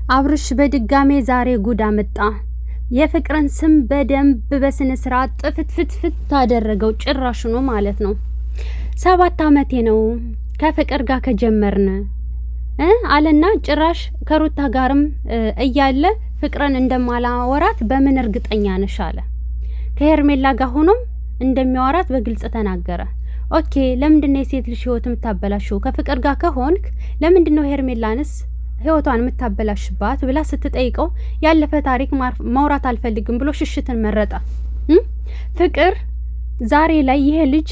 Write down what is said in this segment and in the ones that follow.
አብርሽ በድጋሜ ዛሬ ጉድ አመጣ። የፍቅርን ስም በደንብ በስነ ስርዓት ጥፍትፍትፍት ታደረገው ጭራሽኑ ማለት ነው። 7 አመቴ ነው ከፍቅር ጋር ከጀመርን አለና ጭራሽ ከሩታ ጋርም እያለ ፍቅርን እንደማላወራት በምን እርግጠኛ ነሽ አለ። ከሄርሜላ ጋር ሆኖም እንደሚያወራት በግልጽ ተናገረ። ኦኬ ለምንድነው የሴት ልጅ ህይወት የምታበላሽው? ከፍቅር ጋር ከሆንክ ለምንድነው ሄርሜላንስ ህይወቷን የምታበላሽባት ብላ ስትጠይቀው ያለፈ ታሪክ ማውራት አልፈልግም ብሎ ሽሽትን መረጠ። ፍቅር ዛሬ ላይ ይሄ ልጅ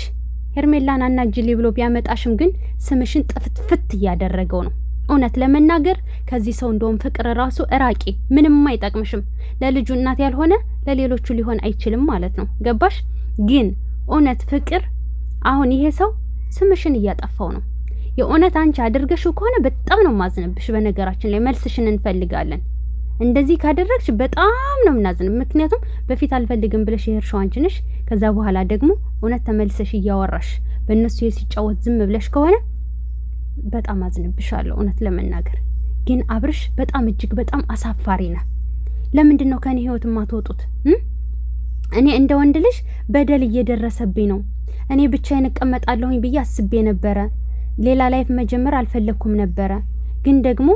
ሄርሜላን አናጅሊ ብሎ ቢያመጣሽም ግን ስምሽን ጥፍትፍት እያደረገው ነው። እውነት ለመናገር ከዚህ ሰው እንደውም ፍቅር ራሱ እራቂ፣ ምንም አይጠቅምሽም። ለልጁ እናት ያልሆነ ለሌሎቹ ሊሆን አይችልም ማለት ነው። ገባሽ? ግን እውነት ፍቅር አሁን ይሄ ሰው ስምሽን እያጠፋው ነው። የእውነት አንቺ አድርገሽው ከሆነ በጣም ነው ማዝነብሽ። በነገራችን ላይ መልስሽን እንፈልጋለን። እንደዚህ ካደረግሽ በጣም ነው ምናዝን። ምክንያቱም በፊት አልፈልግም ብለሽ የሄርሽው አንቺ ነሽ። ከዛ በኋላ ደግሞ እውነት ተመልሰሽ እያወራሽ በእነሱ ሲጫወት ዝም ብለሽ ከሆነ በጣም አዝንብሻለሁ። እውነት ለመናገር ግን አብርሽ በጣም እጅግ በጣም አሳፋሪ ነው። ለምንድን ነው ከኔ ህይወት ማትወጡት? እኔ እንደ ወንድ ልጅ በደል እየደረሰብኝ ነው። እኔ ብቻዬን እቀመጣለሁኝ ብዬ አስቤ ነበረ። ሌላ ላይፍ መጀመር አልፈለኩም ነበረ። ግን ደግሞ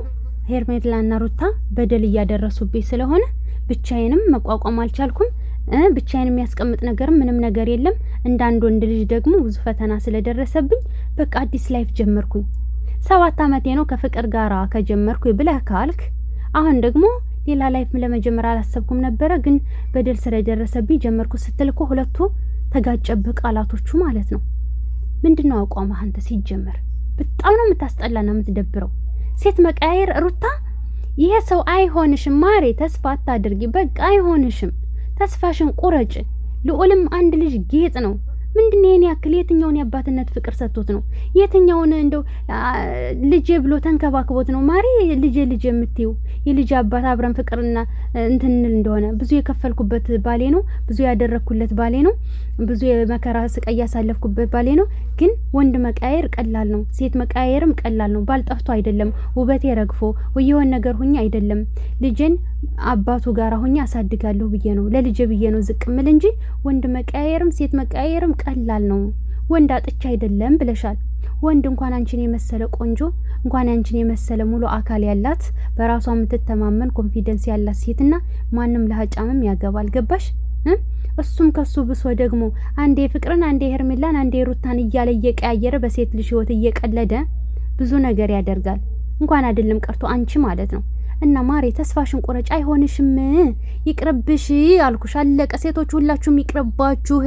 ሄርሜላና ሩታ በደል እያደረሱብኝ ስለሆነ ብቻዬንም መቋቋም አልቻልኩም። ብቻዬን የሚያስቀምጥ ነገር ምንም ነገር የለም። እንዳንድ ወንድ ልጅ ደግሞ ብዙ ፈተና ስለደረሰብኝ በቃ አዲስ ላይፍ ጀመርኩኝ። 7 አመቴ ነው ከፍቅር ጋራ ከጀመርኩኝ ብለህ ካልክ አሁን ደግሞ ሌላ ላይፍ ለመጀመር አላሰብኩም ነበረ። ግን በደል ስለደረሰብኝ ጀመርኩ ስትል እኮ ሁለቱ ተጋጨብህ ቃላቶቹ ማለት ነው። ምንድነው አቋምህ አንተ? ሲጀመር በጣም ነው የምታስጠላና የምትደብረው። ሴት መቀያየር ሩታ፣ ይሄ ሰው አይሆንሽም ማሬ። ተስፋ አታድርጊ፣ በቃ አይሆንሽም። ተስፋሽን ቁረጭ። ልዑልም አንድ ልጅ ጌጥ ነው። ምንድነው የኔ ያክል የትኛውን የአባትነት ፍቅር ሰጥቶት ነው? የትኛውን እንደው ልጄ ብሎ ተንከባክቦት ነው ማሪ? ልጄ የምትይው የልጅ አባት አብረን ፍቅርና እንትንል እንደሆነ ብዙ የከፈልኩበት ባሌ ነው። ብዙ ያደረኩለት ባሌ ነው። ብዙ የመከራ ስቃይ ያሳለፍኩበት ባሌ ነው። ግን ወንድ መቃየር ቀላል ነው፣ ሴት መቃየርም ቀላል ነው። ባልጠፍቶ አይደለም ውበቴ ረግፎ ወየውን ነገር ሁኛ አይደለም። ልጄን አባቱ ጋር ሁኛ አሳድጋለሁ ብዬ ነው፣ ለልጄ ብዬ ነው ዝቅ ምል እንጂ ወንድ መቃየርም ሴት መቃየርም ቀላል ነው። ወንድ አጥቻ አይደለም ብለሻል። ወንድ እንኳን አንቺን የመሰለ ቆንጆ፣ እንኳን አንቺን የመሰለ ሙሉ አካል ያላት በራሷ የምትተማመን ኮንፊደንስ ያላት ሴትና ማንም ለሀጫምም ያገባል። ገባሽ? እሱም ከሱ ብሶ ደግሞ አንዴ ፍቅርን፣ አንዴ ሄርሜላን፣ አንዴ ሩታን እያለ እየቀያየረ በሴት ልጅ ህይወት እየቀለደ ብዙ ነገር ያደርጋል። እንኳን አይደለም ቀርቶ አንቺ ማለት ነው። እና ማሬ ተስፋሽን ቁረጭ። አይሆንሽም፣ ይቅርብሽ አልኩሽ። አለቀ። ሴቶች ሁላችሁም ይቅርባችሁ።